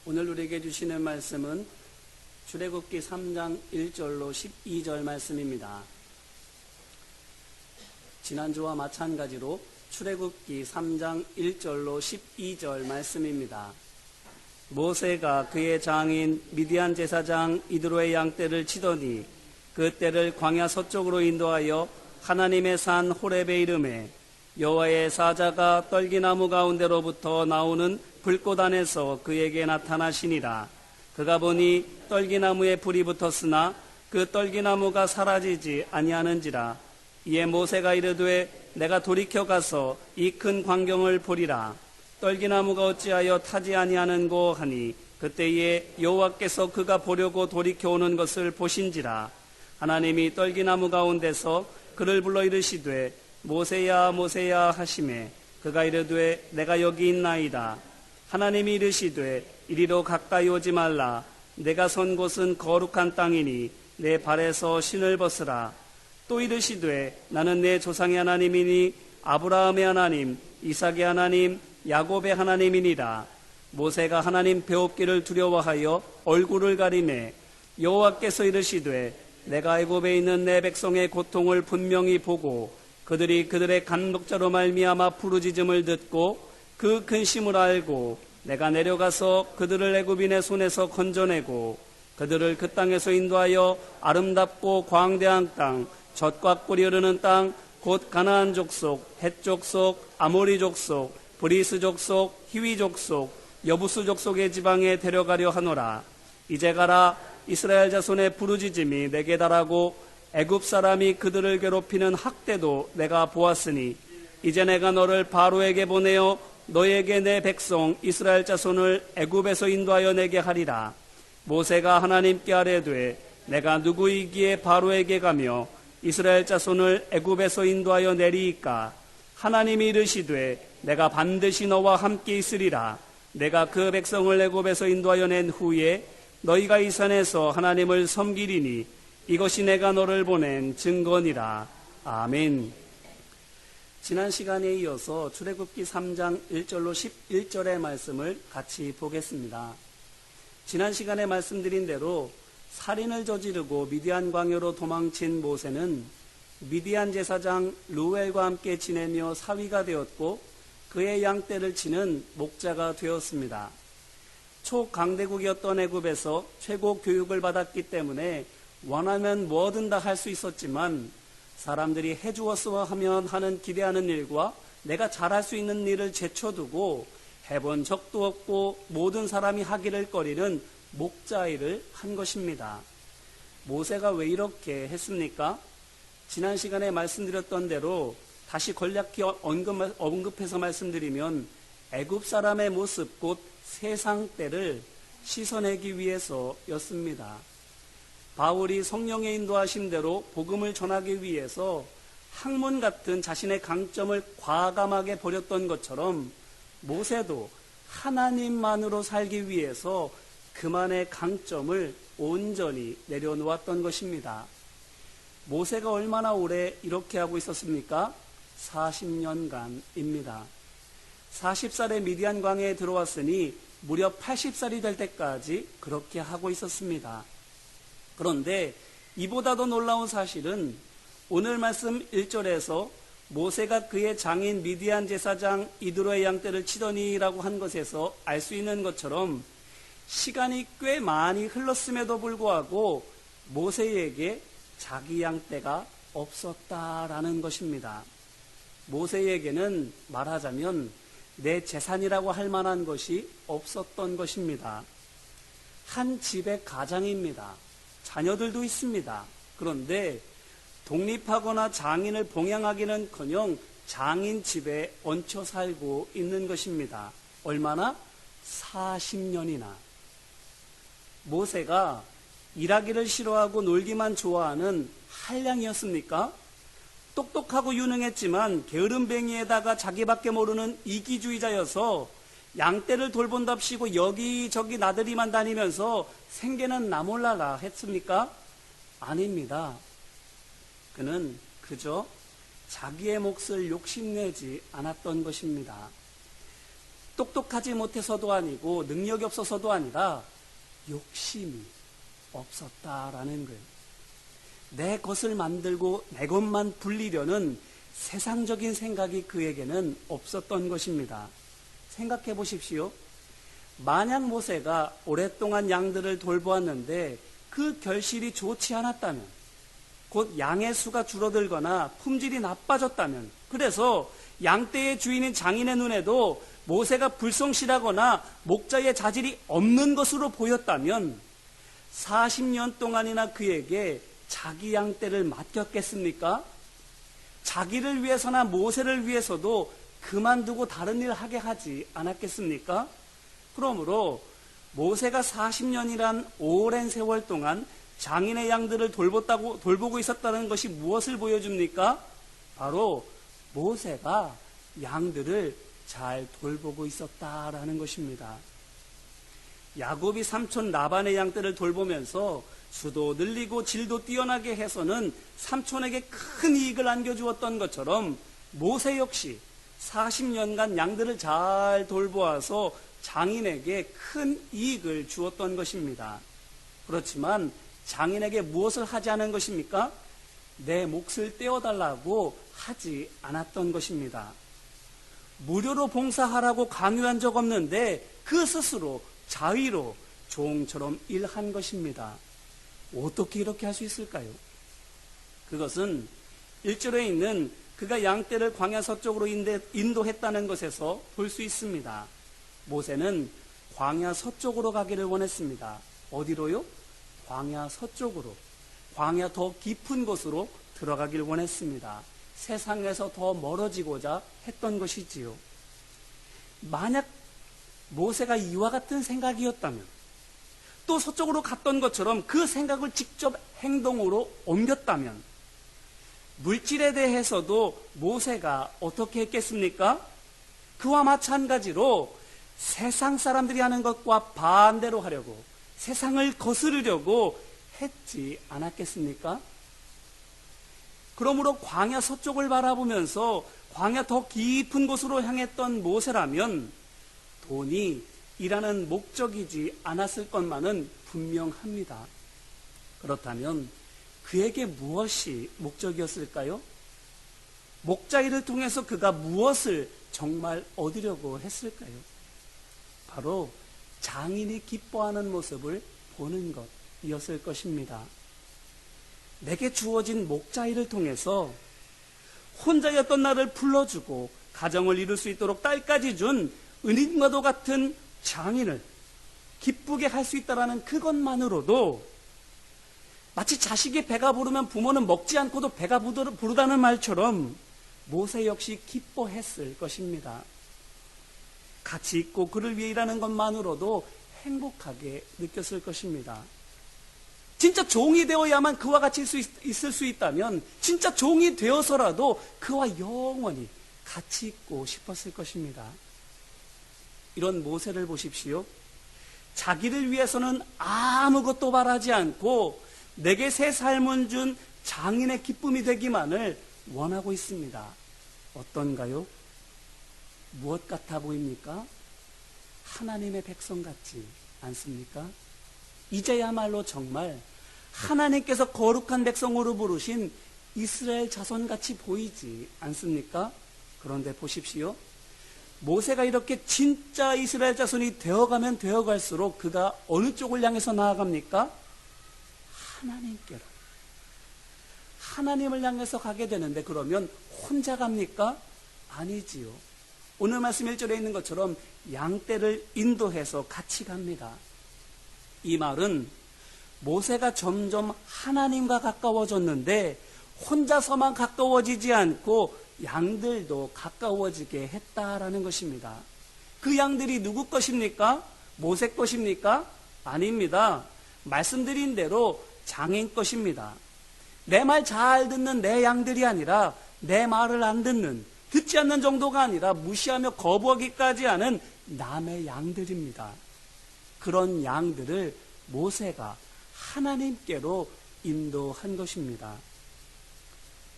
오늘 우리에게 주시는 말씀은 출애굽기 3장 1절로 12절 말씀입니다. 지난주와 마찬가지로 출애굽기 3장 1절로 12절 말씀입니다. 모세가 그의 장인 미디안 제사장 이드로의 양떼를 치더니 그 떼를 광야 서쪽으로 인도하여 하나님의 산 호렙에 이르매 여호와의 사자가 떨기나무 가운데로부터 나오는 불꽃 안에서 그에게 나타나시니라. 그가 보니 떨기나무에 불이 붙었으나 그 떨기나무가 사라지지 아니하는지라. 이에 모세가 이르되 내가 돌이켜 가서 이 큰 광경을 보리라. 떨기나무가 어찌하여 타지 아니하는고 하니 그때에 여호와께서 그가 보려고 돌이켜 오는 것을 보신지라. 하나님이 떨기나무 가운데서 그를 불러 이르시되 모세야 모세야 하시매 그가 이르되 내가 여기 있나이다. 하나님이 이르시되 이리로 가까이 오지 말라. 내가 선 곳은 거룩한 땅이니 내 발에서 신을 벗으라. 또 이르시되 나는 내 조상의 하나님이니 아브라함의 하나님, 이삭의 하나님, 야곱의 하나님이니라. 모세가 하나님 배웁기를 두려워하여 얼굴을 가리매 여호와께서 이르시되 내가 애굽에 있는 내 백성의 고통을 분명히 보고 그들이 그들의 간목자로 말미암아 부르짖음을 듣고 그 근심을 알고 내가 내려가서 그들을 애굽인의 손에서 건져내고 그들을 그 땅에서 인도하여 아름답고 광대한 땅, 젖과 꿀이 흐르는 땅, 곧 가나안 족속, 헷 족속, 아모리 족속, 브리스 족속, 히위 족속, 여부스 족속의 지방에 데려가려 하노라. 이제 가라. 이스라엘 자손의 부르짖음이 내게 달하고 애굽 사람이 그들을 괴롭히는 학대도 내가 보았으니 이제 내가 너를 바로에게 보내어 너에게 내 백성 이스라엘 자손을 애굽에서 인도하여 내게 하리라. 모세가 하나님께 아뢰되 내가 누구이기에 바로에게 가며 이스라엘 자손을 애굽에서 인도하여 내리이까. 하나님이 이르시되 내가 반드시 너와 함께 있으리라. 내가 그 백성을 애굽에서 인도하여 낸 후에 너희가 이 산에서 하나님을 섬기리니 이것이 내가 너를 보낸 증거니라. 아멘. 지난 시간에 이어서 출애굽기 3장 1절로 11절의 말씀을 같이 보겠습니다. 지난 시간에 말씀드린 대로 살인을 저지르고 미디안 광야로 도망친 모세는 미디안 제사장 루엘과 함께 지내며 사위가 되었고 그의 양떼를 치는 목자가 되었습니다. 초강대국이었던 애굽에서 최고 교육을 받았기 때문에 원하면 뭐든 다 할 수 있었지만 사람들이 해주었으면 하면 하는 기대하는 일과 내가 잘할 수 있는 일을 제쳐두고 해본 적도 없고 모든 사람이 하기를 꺼리는 목자 일을 한 것입니다. 모세가 왜 이렇게 했습니까? 지난 시간에 말씀드렸던 대로 다시 간략히 언급해서 말씀드리면 애굽 사람의 모습 곧 세상 때를 씻어내기 위해서였습니다. 바울이 성령의 인도하심대로 복음을 전하기 위해서 학문 같은 자신의 강점을 과감하게 버렸던 것처럼 모세도 하나님만으로 살기 위해서 그만의 강점을 온전히 내려놓았던 것입니다. 모세가 얼마나 오래 이렇게 하고 있었습니까? 40년간입니다. 40살에 미디안 광야에 들어왔으니 무려 80살이 될 때까지 그렇게 하고 있었습니다. 그런데 이보다 더 놀라운 사실은 오늘 말씀 1절에서 모세가 그의 장인 미디안 제사장 이드로의 양떼를 치더니라고 한 것에서 알 수 있는 것처럼 시간이 꽤 많이 흘렀음에도 불구하고 모세에게 자기 양떼가 없었다라는 것입니다. 모세에게는 말하자면 내 재산이라고 할 만한 것이 없었던 것입니다. 한 집의 가장입니다. 자녀들도 있습니다. 그런데 독립하거나 장인을 봉양하기는커녕 장인 집에 얹혀 살고 있는 것입니다. 얼마나? 40년이나. 모세가 일하기를 싫어하고 놀기만 좋아하는 한량이었습니까? 똑똑하고 유능했지만 게으름뱅이에다가 자기밖에 모르는 이기주의자여서 양떼를 돌본답시고 여기저기 나들이만 다니면서 생계는 나 몰라라 했습니까? 아닙니다. 그는 그저 자기의 몫을 욕심내지 않았던 것입니다. 똑똑하지 못해서도 아니고 능력이 없어서도 아니라 욕심이 없었다라는 거예요. 내 것을 만들고 내 것만 불리려는 세상적인 생각이 그에게는 없었던 것입니다. 생각해 보십시오. 만약 모세가 오랫동안 양들을 돌보았는데 그 결실이 좋지 않았다면, 곧 양의 수가 줄어들거나 품질이 나빠졌다면, 그래서 양떼의 주인인 장인의 눈에도 모세가 불성실하거나 목자의 자질이 없는 것으로 보였다면 40년 동안이나 그에게 자기 양떼를 맡겼겠습니까? 자기를 위해서나 모세를 위해서도 그만두고 다른 일을 하게 하지 않았겠습니까? 그러므로 모세가 40년이란 오랜 세월 동안 장인의 양들을 돌보고 있었다는 것이 무엇을 보여줍니까? 바로 모세가 양들을 잘 돌보고 있었다라는 것입니다. 야곱이 삼촌 라반의 양떼를 돌보면서 수도 늘리고 질도 뛰어나게 해서는 삼촌에게 큰 이익을 안겨주었던 것처럼 모세 역시 40년간 양들을 잘 돌보아서 장인에게 큰 이익을 주었던 것입니다. 그렇지만 장인에게 무엇을 하지 않은 것입니까? 내 몫을 떼어달라고 하지 않았던 것입니다. 무료로 봉사하라고 강요한 적 없는데 그 스스로 자의로 종처럼 일한 것입니다. 어떻게 이렇게 할 수 있을까요? 그것은 1절에 있는 그가 양떼를 광야 서쪽으로 인도했다는 것에서 볼 수 있습니다. 모세는 광야 서쪽으로 가기를 원했습니다. 어디로요? 광야 서쪽으로, 광야 더 깊은 곳으로 들어가길 원했습니다. 세상에서 더 멀어지고자 했던 것이지요. 만약 모세가 이와 같은 생각이었다면, 또 서쪽으로 갔던 것처럼 그 생각을 직접 행동으로 옮겼다면, 물질에 대해서도 모세가 어떻게 했겠습니까? 그와 마찬가지로 세상 사람들이 하는 것과 반대로 하려고, 세상을 거스르려고 했지 않았겠습니까? 그러므로 광야 서쪽을 바라보면서 광야 더 깊은 곳으로 향했던 모세라면 돈이 일하는 목적이지 않았을 것만은 분명합니다. 그렇다면 그에게 무엇이 목적이었을까요? 목자 일을 통해서 그가 무엇을 정말 얻으려고 했을까요? 바로 장인이 기뻐하는 모습을 보는 것이었을 것입니다. 내게 주어진 목자 일을 통해서 혼자였던 나를 불러주고 가정을 이룰 수 있도록 딸까지 준 은인과도 같은 장인을 기쁘게 할 수 있다는 그것만으로도 마치 자식이 배가 부르면 부모는 먹지 않고도 배가 부르다는 말처럼 모세 역시 기뻐했을 것입니다. 같이 있고 그를 위해 일하는 것만으로도 행복하게 느꼈을 것입니다. 진짜 종이 되어야만 그와 같이 있을 수 있다면 진짜 종이 되어서라도 그와 영원히 같이 있고 싶었을 것입니다. 이런 모세를 보십시오. 자기를 위해서는 아무것도 바라지 않고 내게 새 삶을 준 장인의 기쁨이 되기만을 원하고 있습니다. 어떤가요? 무엇 같아 보입니까? 하나님의 백성 같지 않습니까? 이제야말로 정말 하나님께서 거룩한 백성으로 부르신 이스라엘 자손같이 보이지 않습니까? 그런데 보십시오. 모세가 이렇게 진짜 이스라엘 자손이 되어가면 되어갈수록 그가 어느 쪽을 향해서 나아갑니까? 하나님께로. 하나님을 향해서 가게 되는데 그러면 혼자 갑니까? 아니지요. 오늘 말씀 1절에 있는 것처럼 양떼를 인도해서 같이 갑니다. 이 말은 모세가 점점 하나님과 가까워졌는데 혼자서만 가까워지지 않고 양들도 가까워지게 했다라는 것입니다. 그 양들이 누구 것입니까? 모세 것입니까? 아닙니다. 말씀드린 대로 장인 것입니다. 내 말 잘 듣는 내 양들이 아니라 내 말을 안 듣는, 듣지 않는 정도가 아니라 무시하며 거부하기까지 하는 남의 양들입니다. 그런 양들을 모세가 하나님께로 인도한 것입니다.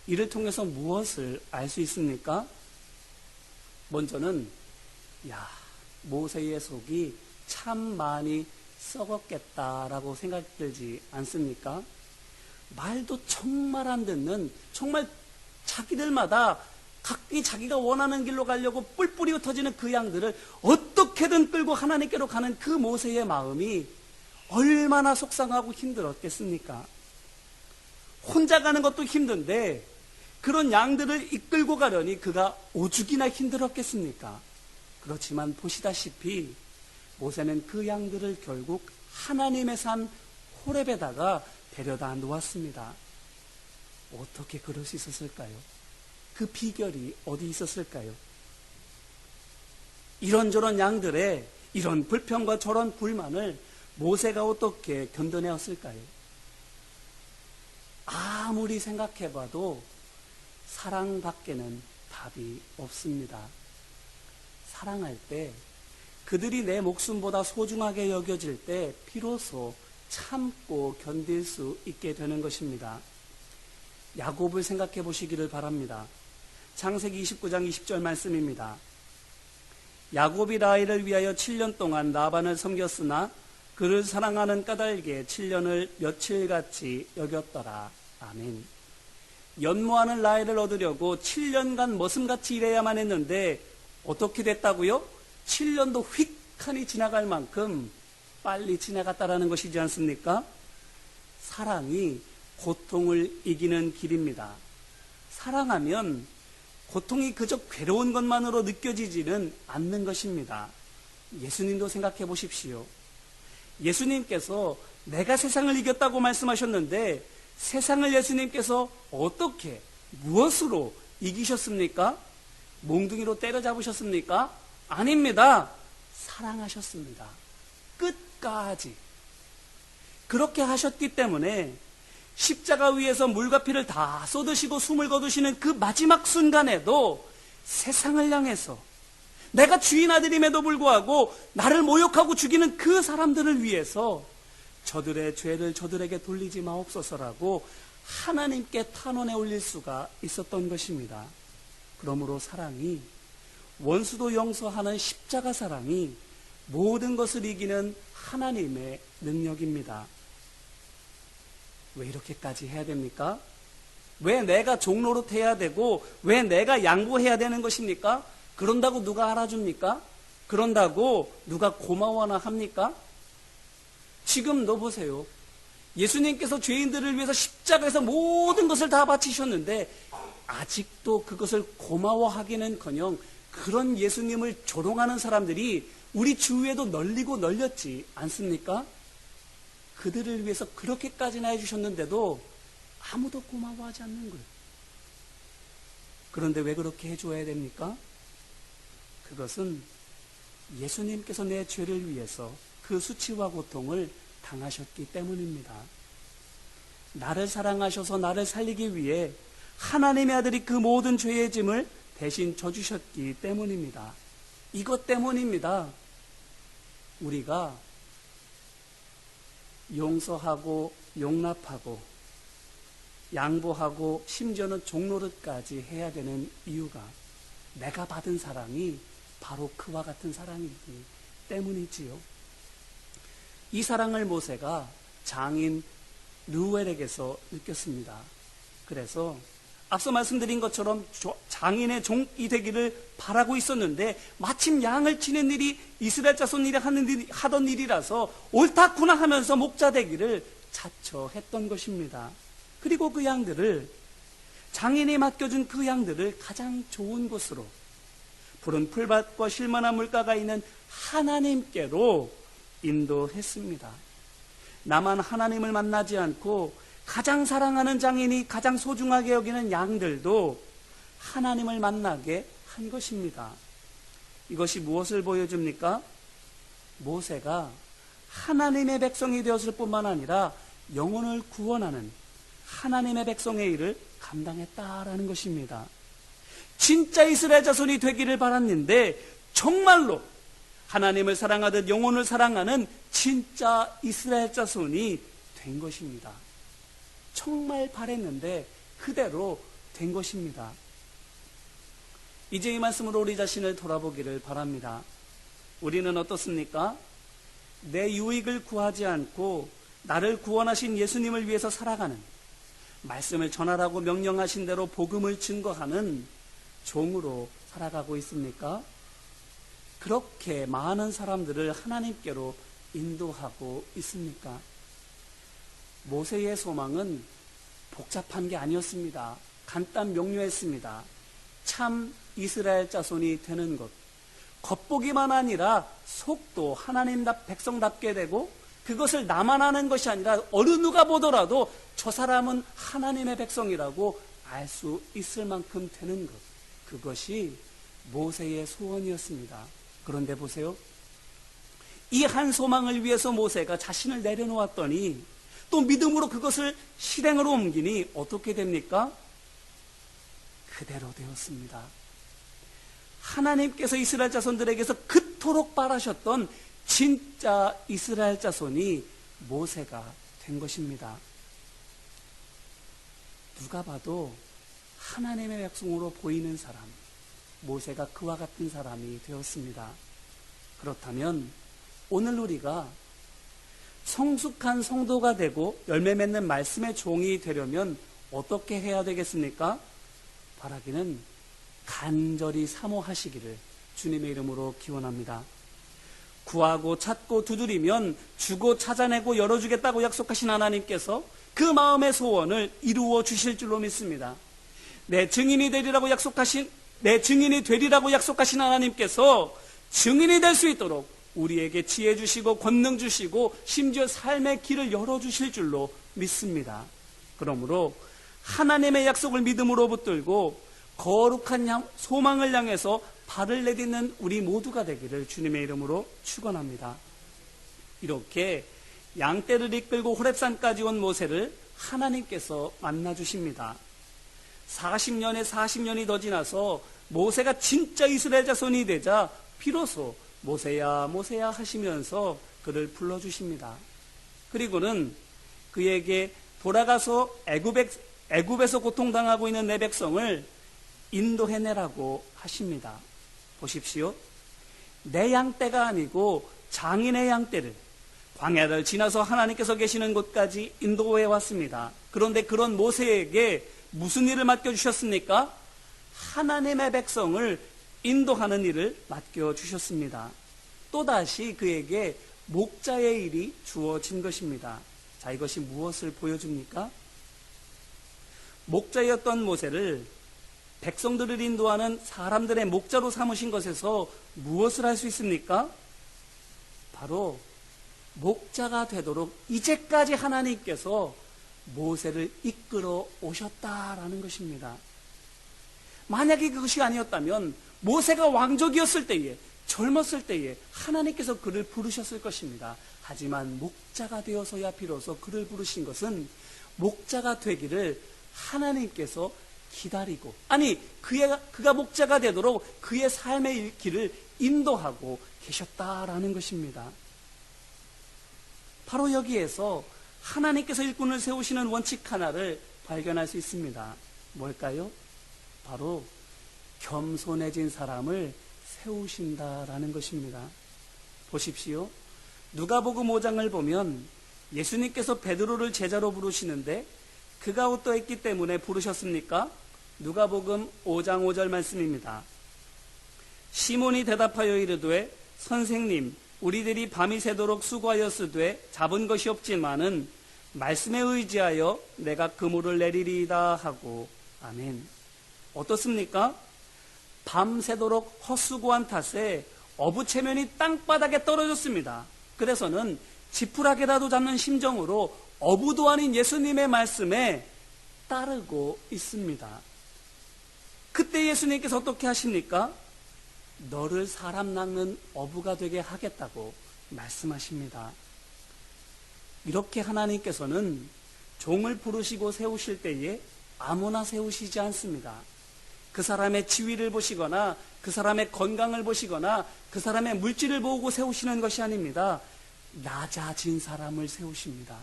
이를 통해서 무엇을 알 수 있습니까? 먼저는 모세의 속이 참 많이 썩었겠다라고 생각 들지 않습니까? 말도 정말 안 듣는, 정말 자기들마다 각기 자기가 원하는 길로 가려고 뿔뿔이 흩어지는 그 양들을 어떻게든 끌고 하나님께로 가는 그 모세의 마음이 얼마나 속상하고 힘들었겠습니까? 혼자 가는 것도 힘든데 그런 양들을 이끌고 가려니 그가 오죽이나 힘들었겠습니까? 그렇지만 보시다시피 모세는 그 양들을 결국 하나님의 산 호렙에다가 데려다 놓았습니다. 어떻게 그럴 수 있었을까요? 그 비결이 어디 있었을까요? 이런저런 양들의 이런 불평과 저런 불만을 모세가 어떻게 견뎌내었을까요? 아무리 생각해봐도 사랑밖에는 답이 없습니다. 사랑할 때 그들이 내 목숨보다 소중하게 여겨질 때 비로소 참고 견딜 수 있게 되는 것입니다. 야곱을 생각해 보시기를 바랍니다. 창세기 29장 20절 말씀입니다. 야곱이 라헬을 위하여 7년 동안 라반을 섬겼으나 그를 사랑하는 까닭에 7년을 며칠같이 여겼더라. 아멘. 연모하는 라헬을 얻으려고 7년간 머슴같이 일해야만 했는데 어떻게 됐다고요? 7년도 휙하니 지나갈 만큼 빨리 지나갔다라는 것이지 않습니까? 사랑이 고통을 이기는 길입니다. 사랑하면 고통이 그저 괴로운 것만으로 느껴지지는 않는 것입니다. 예수님도 생각해 보십시오. 예수님께서 내가 세상을 이겼다고 말씀하셨는데 세상을 예수님께서 어떻게, 무엇으로 이기셨습니까? 몽둥이로 때려잡으셨습니까? 아닙니다. 사랑하셨습니다. 끝까지. 그렇게 하셨기 때문에 십자가 위에서 물과 피를 다 쏟으시고 숨을 거두시는 그 마지막 순간에도 세상을 향해서 내가 주인 아들임에도 불구하고 나를 모욕하고 죽이는 그 사람들을 위해서 저들의 죄를 저들에게 돌리지 마옵소서라고 하나님께 탄원해 올릴 수가 있었던 것입니다. 그러므로 사랑이, 원수도 용서하는 십자가 사랑이 모든 것을 이기는 하나님의 능력입니다. 왜 이렇게까지 해야 됩니까? 왜 내가 종로릇 해야 되고 왜 내가 양보해야 되는 것입니까? 그런다고 누가 알아줍니까? 그런다고 누가 고마워나 합니까? 지금 너 보세요. 예수님께서 죄인들을 위해서 십자가에서 모든 것을 다 바치셨는데 아직도 그것을 고마워하기는커녕 그런 예수님을 조롱하는 사람들이 우리 주위에도 널리고 널렸지 않습니까? 그들을 위해서 그렇게까지나 해주셨는데도 아무도 고마워하지 않는 거예요. 그런데 왜 그렇게 해줘야 됩니까? 그것은 예수님께서 내 죄를 위해서 그 수치와 고통을 당하셨기 때문입니다. 나를 사랑하셔서 나를 살리기 위해 하나님의 아들이 그 모든 죄의 짐을 대신 져주셨기 때문입니다. 이것 때문입니다. 우리가 용서하고 용납하고 양보하고 심지어는 종노릇까지 해야 되는 이유가 내가 받은 사랑이 바로 그와 같은 사랑이기 때문이지요. 이 사랑을 모세가 장인 르우엘에게서 느꼈습니다. 그래서 앞서 말씀드린 것처럼 장인의 종이 되기를 바라고 있었는데 마침 양을 치는 일이 이스라엘 자손들이 하던 일이라서 옳다구나 하면서 목자 되기를 자처했던 것입니다. 그리고 그 양들을, 장인이 맡겨준 그 양들을 가장 좋은 곳으로, 푸른 풀밭과 쉴만한 물가가 있는 하나님께로 인도했습니다. 나만 하나님을 만나지 않고 가장 사랑하는 장인이 가장 소중하게 여기는 양들도 하나님을 만나게 한 것입니다. 이것이 무엇을 보여줍니까? 모세가 하나님의 백성이 되었을 뿐만 아니라 영혼을 구원하는 하나님의 백성의 일을 감당했다라는 것입니다. 진짜 이스라엘 자손이 되기를 바랐는데 정말로 하나님을 사랑하듯 영혼을 사랑하는 진짜 이스라엘 자손이 된 것입니다. 정말 바랬는데 그대로 된 것입니다. 이제 이 말씀으로 우리 자신을 돌아보기를 바랍니다. 우리는 어떻습니까? 내 유익을 구하지 않고 나를 구원하신 예수님을 위해서 살아가는, 말씀을 전하라고 명령하신 대로 복음을 증거하는 종으로 살아가고 있습니까? 그렇게 많은 사람들을 하나님께로 인도하고 있습니까? 모세의 소망은 복잡한 게 아니었습니다. 간단 명료했습니다. 참 이스라엘 자손이 되는 것. 겉보기만 아니라 속도 하나님 백성답게 되고, 그것을 나만 아는 것이 아니라 어느 누가 보더라도 저 사람은 하나님의 백성이라고 알 수 있을 만큼 되는 것. 그것이 모세의 소원이었습니다. 그런데 보세요. 이 한 소망을 위해서 모세가 자신을 내려놓았더니 또 믿음으로 그것을 실행으로 옮기니 어떻게 됩니까? 그대로 되었습니다. 하나님께서 이스라엘 자손들에게서 그토록 바라셨던 진짜 이스라엘 자손이 모세가 된 것입니다. 누가 봐도 하나님의 백성으로 보이는 사람, 모세가 그와 같은 사람이 되었습니다. 그렇다면 오늘 우리가 성숙한 성도가 되고 열매 맺는 말씀의 종이 되려면 어떻게 해야 되겠습니까? 바라기는 간절히 사모하시기를 주님의 이름으로 기원합니다. 구하고 찾고 두드리면 주고 찾아내고 열어주겠다고 약속하신 하나님께서 그 마음의 소원을 이루어 주실 줄로 믿습니다. 내 증인이 되리라고 약속하신 하나님께서 증인이 될 수 있도록 우리에게 지혜 주시고 권능 주시고 심지어 삶의 길을 열어주실 줄로 믿습니다. 그러므로 하나님의 약속을 믿음으로 붙들고 거룩한 소망을 향해서 발을 내딛는 우리 모두가 되기를 주님의 이름으로 축원합니다. 이렇게 양떼를 이끌고 호렙산까지 온 모세를 하나님께서 만나주십니다. 40년이 더 지나서 모세가 진짜 이스라엘 자손이 되자 비로소 모세야 모세야 하시면서 그를 불러주십니다. 그리고는 그에게 돌아가서 애굽에서 고통당하고 있는 내 백성을 인도해내라고 하십니다. 보십시오. 내 양떼가 아니고 장인의 양떼를 광야를 지나서 하나님께서 계시는 곳까지 인도해 왔습니다. 그런데 그런 모세에게 무슨 일을 맡겨주셨습니까? 하나님의 백성을 인도하는 일을 맡겨주셨습니다. 또다시 그에게 목자의 일이 주어진 것입니다. 자, 이것이 무엇을 보여줍니까? 목자였던 모세를 백성들을 인도하는 사람들의 목자로 삼으신 것에서 무엇을 할 수 있습니까? 바로 목자가 되도록 이제까지 하나님께서 모세를 이끌어 오셨다라는 것입니다. 만약에 그것이 아니었다면 모세가 왕족이었을 때에, 젊었을 때에 하나님께서 그를 부르셨을 것입니다. 하지만 목자가 되어서야 비로소 그를 부르신 것은 목자가 되기를 하나님께서 기다리고, 아니 그가 목자가 되도록 그의 삶의 길을 인도하고 계셨다라는 것입니다. 바로 여기에서 하나님께서 일꾼을 세우시는 원칙 하나를 발견할 수 있습니다. 뭘까요? 바로 겸손해진 사람을 세우신다라는 것입니다. 보십시오. 누가복음 5장을 보면 예수님께서 베드로를 제자로 부르시는데 그가 어떠했기 때문에 부르셨습니까? 누가복음 5장 5절 말씀입니다. 시몬이 대답하여 이르되 선생님, 우리들이 밤이 새도록 수고하였으되 잡은 것이 없지만은 말씀에 의지하여 내가 그물을 내리리이다 하고. 아멘. 어떻습니까? 밤새도록 헛수고한 탓에 어부체면이 땅바닥에 떨어졌습니다. 그래서는 지푸라기라도 잡는 심정으로 어부도 아닌 예수님의 말씀에 따르고 있습니다. 그때 예수님께서 어떻게 하십니까? 너를 사람 낚는 어부가 되게 하겠다고 말씀하십니다. 이렇게 하나님께서는 종을 부르시고 세우실 때에 아무나 세우시지 않습니다. 그 사람의 지위를 보시거나 그 사람의 건강을 보시거나 그 사람의 물질을 보고 세우시는 것이 아닙니다. 낮아진 사람을 세우십니다.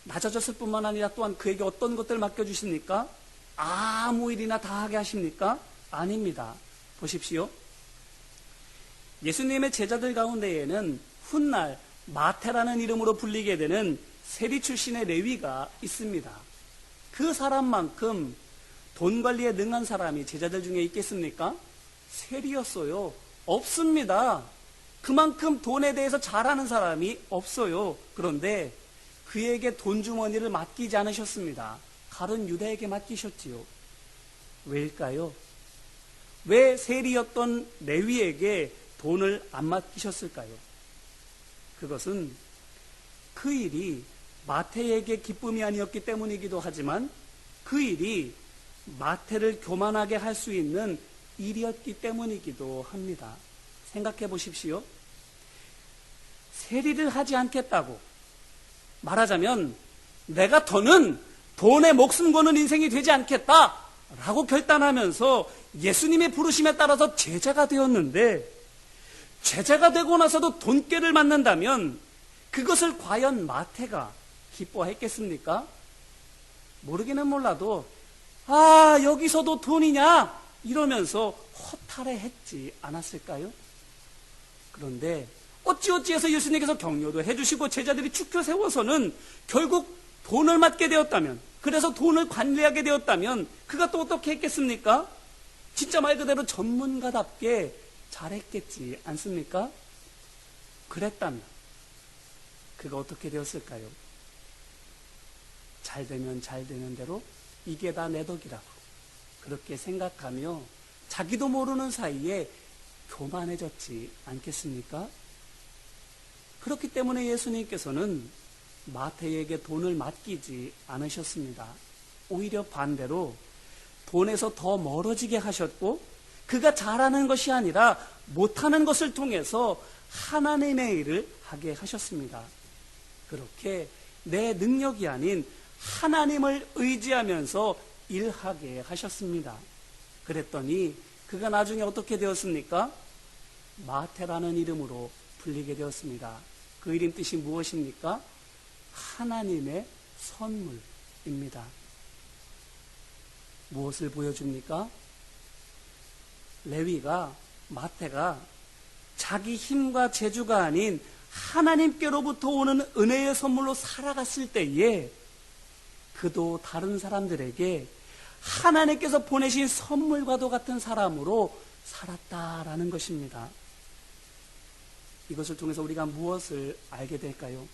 낮아졌을 뿐만 아니라 또한 그에게 어떤 것들을 맡겨주십니까? 아무 일이나 다 하게 하십니까? 아닙니다. 보십시오. 예수님의 제자들 가운데에는 훗날 마태라는 이름으로 불리게 되는 세리 출신의 레위가 있습니다. 그 사람만큼 돈 관리에 능한 사람이 제자들 중에 있겠습니까? 세리였어요. 없습니다. 그만큼 돈에 대해서 잘하는 사람이 없어요. 그런데 그에게 돈 주머니를 맡기지 않으셨습니다. 다른 유다에게 맡기셨지요. 왜일까요? 왜 세리였던 레위에게 돈을 안 맡기셨을까요? 그것은 그 일이 마태에게 기쁨이 아니었기 때문이기도 하지만 그 일이 마태를 교만하게 할 수 있는 일이었기 때문이기도 합니다. 생각해 보십시오. 세리를 하지 않겠다고 말하자면 내가 더는 돈에 목숨 거는 인생이 되지 않겠다라고 결단하면서 예수님의 부르심에 따라서 제자가 되었는데, 제자가 되고 나서도 돈꾀를 맞는다면 그것을 과연 마태가 기뻐했겠습니까? 모르기는 몰라도 여기서도 돈이냐 이러면서 허탈해했지 않았을까요? 그런데 어찌어찌해서 예수님께서 격려도 해주시고 제자들이 축켜 세워서는 결국 돈을 맡게 되었다면, 그래서 돈을 관리하게 되었다면 그가 또 어떻게 했겠습니까? 진짜 말 그대로 전문가답게 잘했겠지 않습니까? 그랬다면 그가 어떻게 되었을까요? 잘 되면 잘 되는 대로 이게 다 내 덕이라고 그렇게 생각하며 자기도 모르는 사이에 교만해졌지 않겠습니까? 그렇기 때문에 예수님께서는 마태에게 돈을 맡기지 않으셨습니다. 오히려 반대로 돈에서 더 멀어지게 하셨고, 그가 잘하는 것이 아니라 못하는 것을 통해서 하나님의 일을 하게 하셨습니다. 그렇게 내 능력이 아닌 하나님을 의지하면서 일하게 하셨습니다. 그랬더니 그가 나중에 어떻게 되었습니까? 마태라는 이름으로 불리게 되었습니다. 그 이름 뜻이 무엇입니까? 하나님의 선물입니다. 무엇을 보여줍니까? 레위가, 마태가 자기 힘과 재주가 아닌 하나님께로부터 오는 은혜의 선물로 살아갔을 때에 그도 다른 사람들에게 하나님께서 보내신 선물과도 같은 사람으로 살았다라는 것입니다. 이것을 통해서 우리가 무엇을 알게 될까요?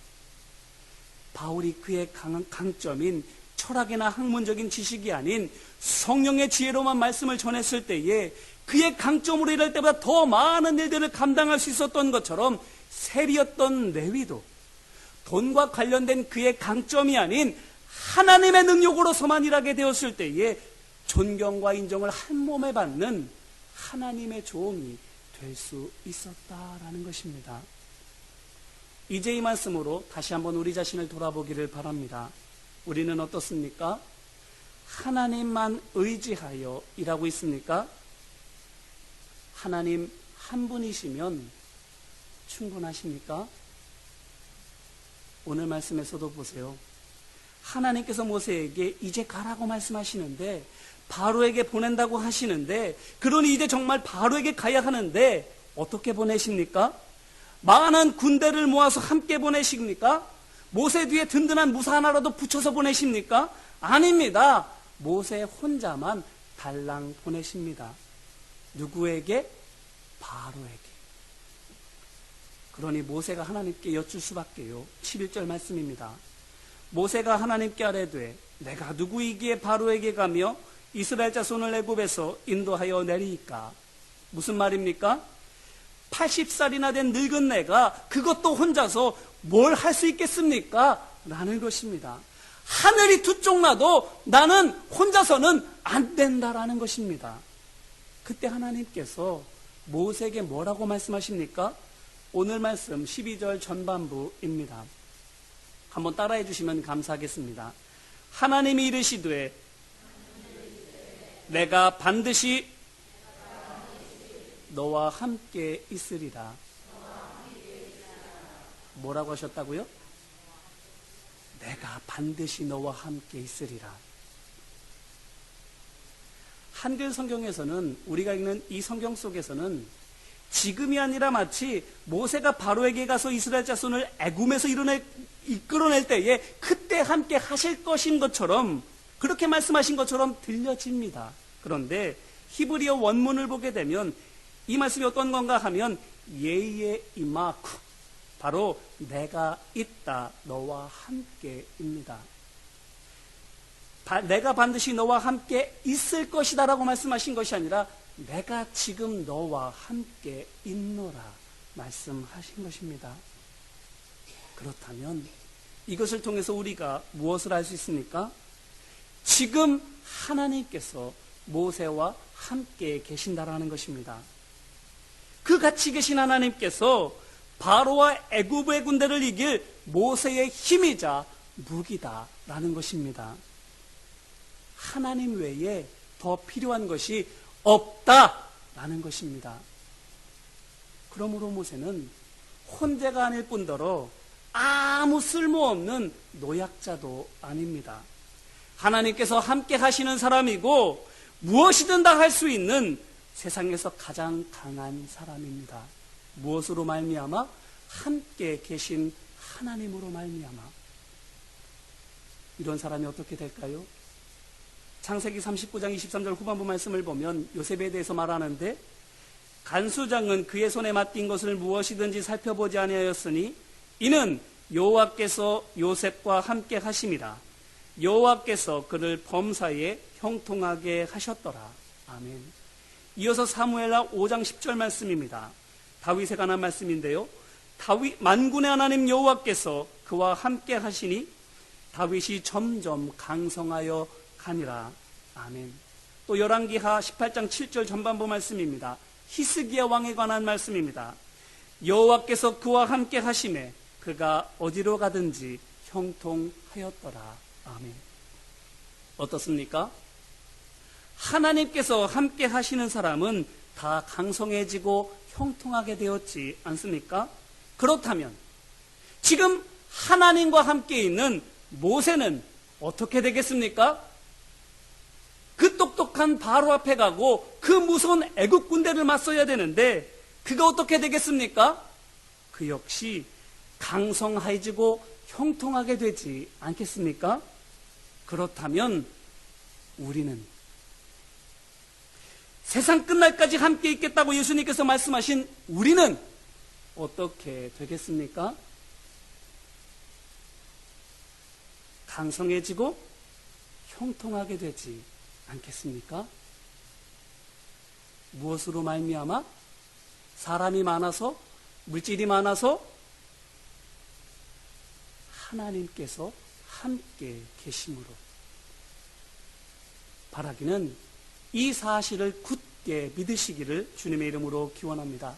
바울이 그의 강점인 철학이나 학문적인 지식이 아닌 성령의 지혜로만 말씀을 전했을 때에 그의 강점으로 일할 때보다 더 많은 일들을 감당할 수 있었던 것처럼 세리였던 레위도 돈과 관련된 그의 강점이 아닌 하나님의 능력으로서만 일하게 되었을 때에 존경과 인정을 한 몸에 받는 하나님의 종이 될 수 있었다라는 것입니다. 이제 이 말씀으로 다시 한번 우리 자신을 돌아보기를 바랍니다. 우리는 어떻습니까? 하나님만 의지하여 일하고 있습니까? 하나님 한 분이시면 충분하십니까? 오늘 말씀에서도 보세요. 하나님께서 모세에게 이제 가라고 말씀하시는데, 바로에게 보낸다고 하시는데, 그러니 이제 정말 바로에게 가야 하는데 어떻게 보내십니까? 많은 군대를 모아서 함께 보내십니까? 모세 뒤에 든든한 무사 하나라도 붙여서 보내십니까? 아닙니다. 모세 혼자만 달랑 보내십니다. 누구에게? 바로에게. 그러니 모세가 하나님께 여쭐 수밖에요. 11절 말씀입니다. 모세가 하나님께 아뢰되 내가 누구이기에 바로에게 가며 이스라엘 자손을 애굽에서 인도하여 내리이까? 무슨 말입니까? 80살이나 된 늙은 내가 그것도 혼자서 뭘 할 수 있겠습니까? 라는 것입니다. 하늘이 두 쪽 나도 나는 혼자서는 안 된다라는 것입니다. 그때 하나님께서 모세에게 뭐라고 말씀하십니까? 오늘 말씀 12절 전반부입니다. 한번 따라해 주시면 감사하겠습니다. 하나님이 이르시되 내가 반드시 너와 함께 있으리라. 뭐라고 하셨다고요? 내가 반드시 너와 함께 있으리라. 한글 성경에서는, 우리가 읽는 이 성경 속에서는 지금이 아니라 마치 모세가 바로에게 가서 이스라엘 자손을 애굽에서 이끌어낼 때에 그때 함께 하실 것인 것처럼, 그렇게 말씀하신 것처럼 들려집니다. 그런데 히브리어 원문을 보게 되면 이 말씀이 어떤 건가 하면 예의 이마쿠, 바로 내가 있다 너와 함께입니다. 내가 반드시 너와 함께 있을 것이다 라고 말씀하신 것이 아니라 내가 지금 너와 함께 있노라 말씀하신 것입니다. 그렇다면 이것을 통해서 우리가 무엇을 알 수 있습니까? 지금 하나님께서 모세와 함께 계신다라는 것입니다. 그 같이 계신 하나님께서 바로와 애굽의 군대를 이길 모세의 힘이자 무기다라는 것입니다. 하나님 외에 더 필요한 것이 없다라는 것입니다. 그러므로 모세는 혼자가 아닐 뿐더러 아무 쓸모없는 노약자도 아닙니다. 하나님께서 함께 하시는 사람이고 무엇이든 다 할 수 있는 세상에서 가장 강한 사람입니다. 무엇으로 말미암아? 함께 계신 하나님으로 말미암아. 이런 사람이 어떻게 될까요? 창세기 39장 23절 후반부 말씀을 보면 요셉에 대해서 말하는데, 간수장은 그의 손에 맡긴 것을 무엇이든지 살펴보지 아니하였으니 이는 여호와께서 요셉과 함께 하심이라. 여호와께서 그를 범사에 형통하게 하셨더라. 아멘. 이어서 사무엘하 5장 10절 말씀입니다. 다윗에 관한 말씀인데요. 만군의 하나님 여호와께서 그와 함께 하시니 다윗이 점점 강성하여 가니라. 아멘. 또 열왕기하 18장 7절 전반부 말씀입니다. 히스기야 왕에 관한 말씀입니다. 여호와께서 그와 함께 하심에 그가 어디로 가든지 형통하였더라. 아멘. 어떻습니까? 하나님께서 함께 하시는 사람은 다 강성해지고 형통하게 되었지 않습니까? 그렇다면 지금 하나님과 함께 있는 모세는 어떻게 되겠습니까? 그 똑똑한 바로 앞에 가고 그 무서운 애국 군대를 맞서야 되는데 그가 어떻게 되겠습니까? 그 역시 강성해지고 형통하게 되지 않겠습니까? 그렇다면 우리는 세상 끝날까지 함께 있겠다고 예수님께서 말씀하신 우리는 어떻게 되겠습니까? 강성해지고 형통하게 되지 않겠습니까? 무엇으로 말미암아? 사람이 많아서? 물질이 많아서? 하나님께서 함께 계심으로. 바라기는 이 사실을 굳게 믿으시기를 주님의 이름으로 기원합니다.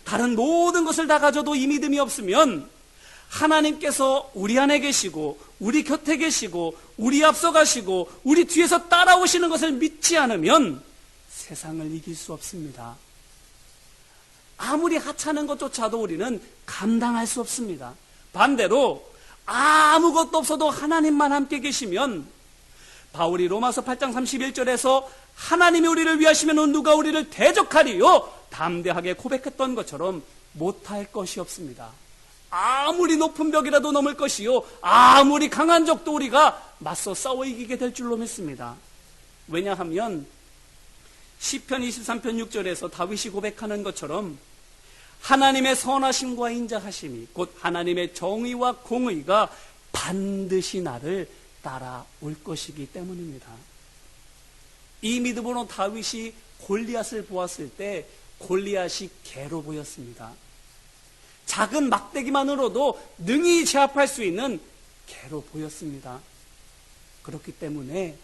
다른 모든 것을 다 가져도 이 믿음이 없으면 하나님께서 우리 안에 계시고 우리 곁에 계시고 우리 앞서 가시고 우리 뒤에서 따라오시는 것을 믿지 않으면 세상을 이길 수 없습니다. 아무리 하찮은 것조차도 우리는 감당할 수 없습니다. 반대로 아무것도 없어도 하나님만 함께 계시면 바울이 로마서 8장 31절에서 하나님이 우리를 위하시면 누가 우리를 대적하리요? 담대하게 고백했던 것처럼 못할 것이 없습니다. 아무리 높은 벽이라도 넘을 것이요, 아무리 강한 적도 우리가 맞서 싸워 이기게 될 줄로 믿습니다. 왜냐하면 시편 23편 6절에서 다윗이 고백하는 것처럼 하나님의 선하심과 인자하심이 곧 하나님의 정의와 공의가 반드시 나를 따라올 것이기 때문입니다. 이 믿음으로 다윗이 골리앗을 보았을 때 골리앗이 개로 보였습니다. 작은 막대기만으로도 능히 제압할 수 있는 개로 보였습니다. 그렇기 때문에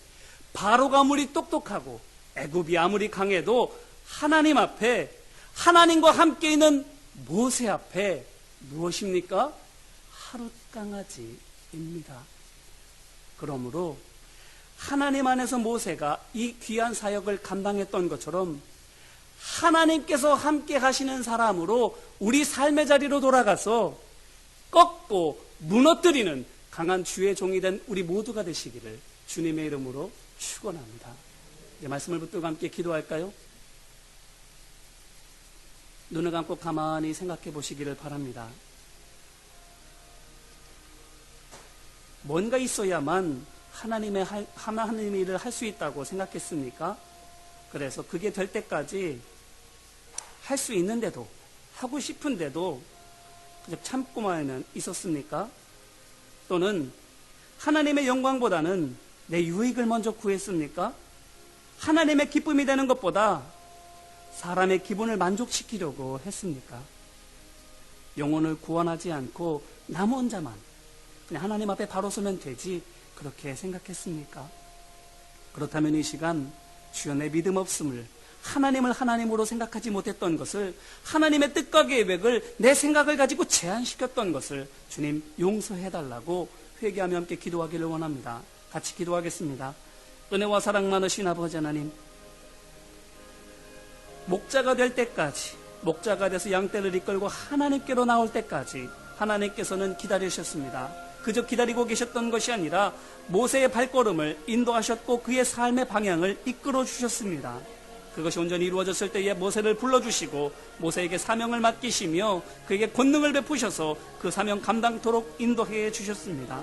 바로가 아무리 똑똑하고 애굽이 아무리 강해도 하나님 앞에, 하나님과 함께 있는 모세 앞에 무엇입니까? 하룻강아지입니다. 그러므로 하나님 안에서 모세가 이 귀한 사역을 감당했던 것처럼 하나님께서 함께 하시는 사람으로 우리 삶의 자리로 돌아가서 꺾고 무너뜨리는 강한 주의 종이 된 우리 모두가 되시기를 주님의 이름으로 축원합니다. 이제 말씀을 붙들고 함께 기도할까요? 눈을 감고 가만히 생각해 보시기를 바랍니다. 뭔가 있어야만 하나님의 일을 할 수 있다고 생각했습니까? 그래서 그게 될 때까지 할 수 있는데도, 하고 싶은데도 그냥 참고만 있었습니까? 또는 하나님의 영광보다는 내 유익을 먼저 구했습니까? 하나님의 기쁨이 되는 것보다 사람의 기분을 만족시키려고 했습니까? 영혼을 구원하지 않고 나 혼자만 그냥 하나님 앞에 바로 서면 되지, 그렇게 생각했습니까? 그렇다면 이 시간 주여, 내 믿음 없음을, 하나님을 하나님으로 생각하지 못했던 것을, 하나님의 뜻과 계획을 내 생각을 가지고 제한시켰던 것을 주님 용서해달라고 회개하며 함께 기도하기를 원합니다. 같이 기도하겠습니다. 은혜와 사랑 많으신 아버지 하나님, 목자가 될 때까지, 목자가 돼서 양떼를 이끌고 하나님께로 나올 때까지 하나님께서는 기다리셨습니다. 그저 기다리고 계셨던 것이 아니라 모세의 발걸음을 인도하셨고 그의 삶의 방향을 이끌어 주셨습니다. 그것이 온전히 이루어졌을 때에 모세를 불러주시고 모세에게 사명을 맡기시며 그에게 권능을 베푸셔서 그 사명 감당토록 인도해 주셨습니다.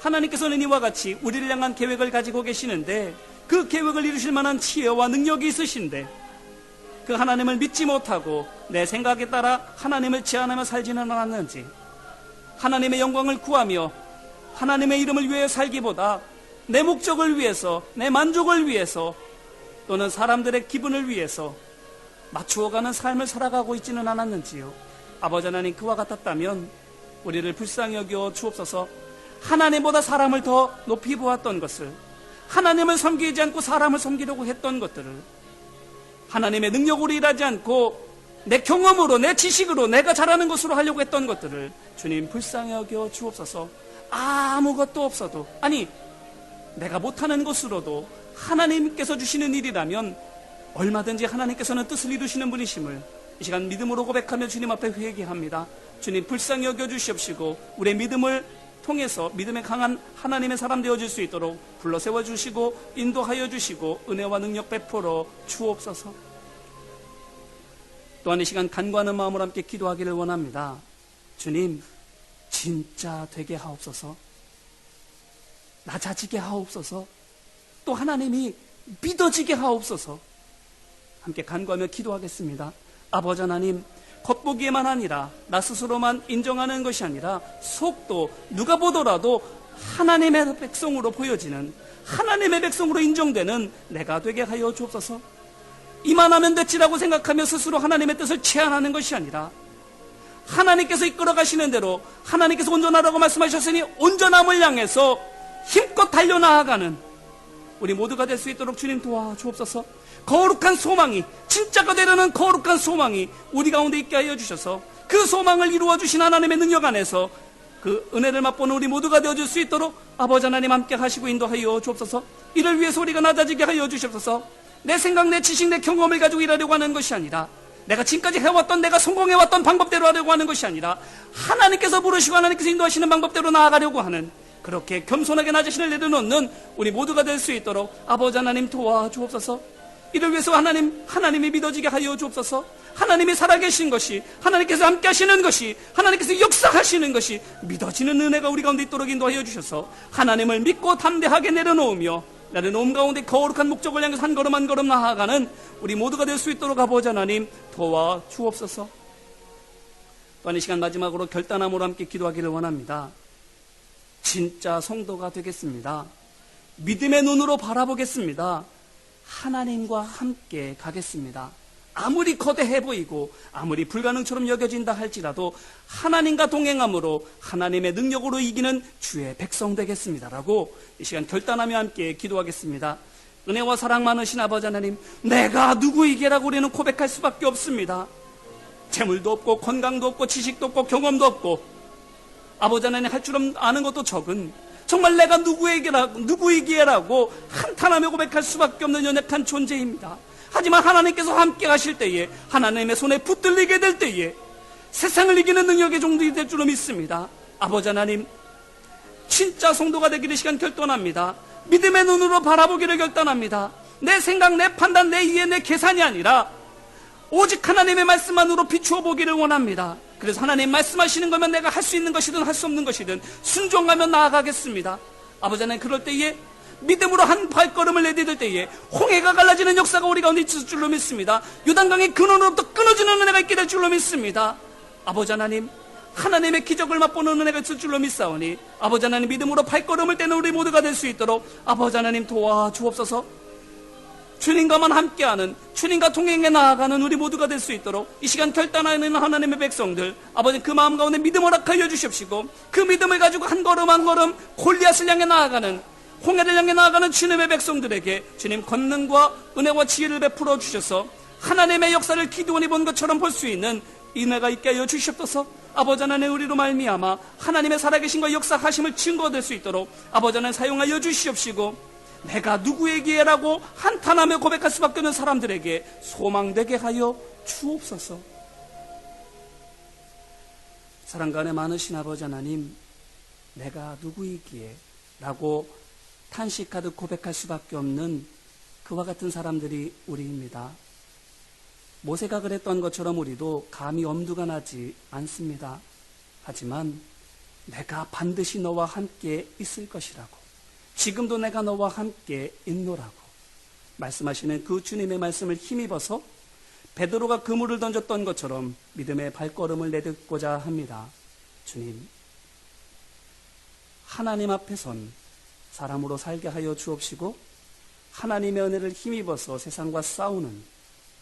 하나님께서는 이와 같이 우리를 향한 계획을 가지고 계시는데 그 계획을 이루실 만한 지혜와 능력이 있으신데 그 하나님을 믿지 못하고 내 생각에 따라 하나님을 제한하며 살지는 않았는지, 하나님의 영광을 구하며 하나님의 이름을 위해 살기보다 내 목적을 위해서, 내 만족을 위해서, 또는 사람들의 기분을 위해서 맞추어가는 삶을 살아가고 있지는 않았는지요. 아버지 하나님, 그와 같았다면 우리를 불쌍히 여겨 주옵소서. 하나님보다 사람을 더 높이 보았던 것을, 하나님을 섬기지 않고 사람을 섬기려고 했던 것들을, 하나님의 능력으로 일하지 않고 내 경험으로, 내 지식으로, 내가 잘하는 것으로 하려고 했던 것들을 주님 불쌍히 여겨 주옵소서. 아무것도 없어도, 아니 내가 못하는 것으로도 하나님께서 주시는 일이라면 얼마든지 하나님께서는 뜻을 이루시는 분이심을 이 시간 믿음으로 고백하며 주님 앞에 회개합니다. 주님 불쌍히 여겨 주시옵시고 우리의 믿음을 통해서 믿음에 강한 하나님의 사람 되어질 수 있도록 불러 세워주시고 인도하여 주시고 은혜와 능력 베풀어 주옵소서. 또한 이 시간 간구하는 마음으로 함께 기도하기를 원합니다. 주님, 진짜 되게 하옵소서. 낮아지게 하옵소서. 또 하나님이 믿어지게 하옵소서. 함께 간구하며 기도하겠습니다. 아버지 하나님, 겉보기에만 아니라 나 스스로만 인정하는 것이 아니라 속도 누가 보더라도 하나님의 백성으로 보여지는, 하나님의 백성으로 인정되는 내가 되게 하여 주옵소서. 이만하면 됐지라고 생각하며 스스로 하나님의 뜻을 제한하는 것이 아니라 하나님께서 이끌어 가시는 대로, 하나님께서 온전하라고 말씀하셨으니 온전함을 향해서 힘껏 달려나아가는 우리 모두가 될 수 있도록 주님 도와주옵소서. 거룩한 소망이, 진짜가 되려는 거룩한 소망이 우리 가운데 있게 하여 주셔서 그 소망을 이루어 주신 하나님의 능력 안에서 그 은혜를 맛보는 우리 모두가 되어줄 수 있도록 아버지 하나님 함께 하시고 인도하여 주옵소서. 이를 위해서 우리가 낮아지게 하여 주시옵소서. 내 생각, 내 지식, 내 경험을 가지고 일하려고 하는 것이 아니라, 내가 지금까지 해왔던, 내가 성공해왔던 방법대로 하려고 하는 것이 아니라 하나님께서 부르시고 하나님께서 인도하시는 방법대로 나아가려고 하는, 그렇게 겸손하게 나 자신을 내려놓는 우리 모두가 될 수 있도록 아버지 하나님 도와주옵소서. 이를 위해서 하나님이 믿어지게 하여 주옵소서. 하나님이 살아계신 것이, 하나님께서 함께 하시는 것이, 하나님께서 역사하시는 것이 믿어지는 은혜가 우리 가운데 있도록 인도하여 주셔서 하나님을 믿고 담대하게 내려놓으며 내려놓음 가운데 거룩한 목적을 향해서 한 걸음 한 걸음 나아가는 우리 모두가 될 수 있도록 아버지 하나님 도와주옵소서. 또한 이 시간 마지막으로 결단함으로 함께 기도하기를 원합니다. 진짜 성도가 되겠습니다. 믿음의 눈으로 바라보겠습니다. 하나님과 함께 가겠습니다. 아무리 거대해 보이고 아무리 불가능처럼 여겨진다 할지라도 하나님과 동행함으로 하나님의 능력으로 이기는 주의 백성 되겠습니다라고 이 시간 결단하며 함께 기도하겠습니다. 은혜와 사랑 많으신 아버지 하나님, 내가 누구이게라고 우리는 고백할 수밖에 없습니다. 재물도 없고 건강도 없고 지식도 없고 경험도 없고 아버지 하나님 할 줄 아는 것도 적은, 정말 내가 누구이기에라고 한탄하며 고백할 수밖에 없는 연약한 존재입니다. 하지만 하나님께서 함께 하실 때에, 하나님의 손에 붙들리게 될 때에 세상을 이기는 능력의 종들이 될 줄로 믿습니다. 아버지 하나님, 진짜 성도가 되기를 시간 결단합니다. 믿음의 눈으로 바라보기를 결단합니다. 내 생각, 내 판단, 내 이해, 내 계산이 아니라 오직 하나님의 말씀만으로 비추어 보기를 원합니다. 그래서 하나님 말씀하시는 거면 내가 할 수 있는 것이든 할 수 없는 것이든 순종하며 나아가겠습니다. 아버지 하나님, 그럴 때에 믿음으로 한 발걸음을 내디딜 때에 홍해가 갈라지는 역사가 우리 가운데 있을 줄로 믿습니다. 요단강의 근원으로부터 끊어지는 은혜가 있게 될 줄로 믿습니다. 아버지 하나님, 하나님의 기적을 맛보는 은혜가 있을 줄로 믿사오니 아버지 하나님, 믿음으로 발걸음을 떼는 우리 모두가 될 수 있도록 아버지 하나님 도와주옵소서. 주님과만 함께하는, 주님과 동행해 나아가는 우리 모두가 될 수 있도록 이 시간 결단하는 하나님의 백성들, 아버지 그 마음 가운데 믿음을 허락하여 주십시고 그 믿음을 가지고 한 걸음 한 걸음 골리앗을 향해 나아가는, 홍해를 향해 나아가는 주님의 백성들에게 주님 권능과 은혜와 지혜를 베풀어 주셔서 하나님의 역사를 기도원이 본 것처럼 볼 수 있는 은혜가 있게 하여 주시옵소서. 아버지 하나님, 우리로 말미암아 하나님의 살아계신과 역사하심을 증거될 수 있도록 아버지 하나님 사용하여 주시옵시고, 내가 누구에게라고 한탄하며 고백할 수밖에 없는 사람들에게 소망되게 하여 주옵소서. 사랑과 은혜 많으신 아버지 하나님, 내가 누구이기에 라고 탄식하듯 고백할 수밖에 없는 그와 같은 사람들이 우리입니다. 모세가 그랬던 것처럼 우리도 감히 엄두가 나지 않습니다. 하지만 내가 반드시 너와 함께 있을 것이라고, 지금도 내가 너와 함께 있노라고 말씀하시는 그 주님의 말씀을 힘입어서 베드로가 그물을 던졌던 것처럼 믿음의 발걸음을 내딛고자 합니다. 주님, 하나님 앞에 선 사람으로 살게 하여 주옵시고 하나님의 은혜를 힘입어서 세상과 싸우는,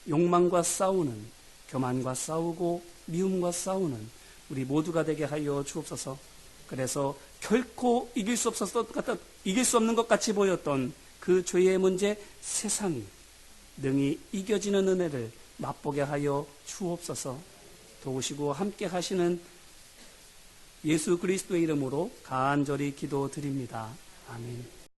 욕망과 싸우는, 교만과 싸우고 미움과 싸우는 우리 모두가 되게 하여 주옵소서. 그래서 결코 이길 수 없는 것 같이 보였던 그 죄의 문제, 세상이 능히 이겨지는 은혜를 맛보게 하여 주옵소서. 도우시고 함께 하시는 예수 그리스도의 이름으로 간절히 기도드립니다. 아멘.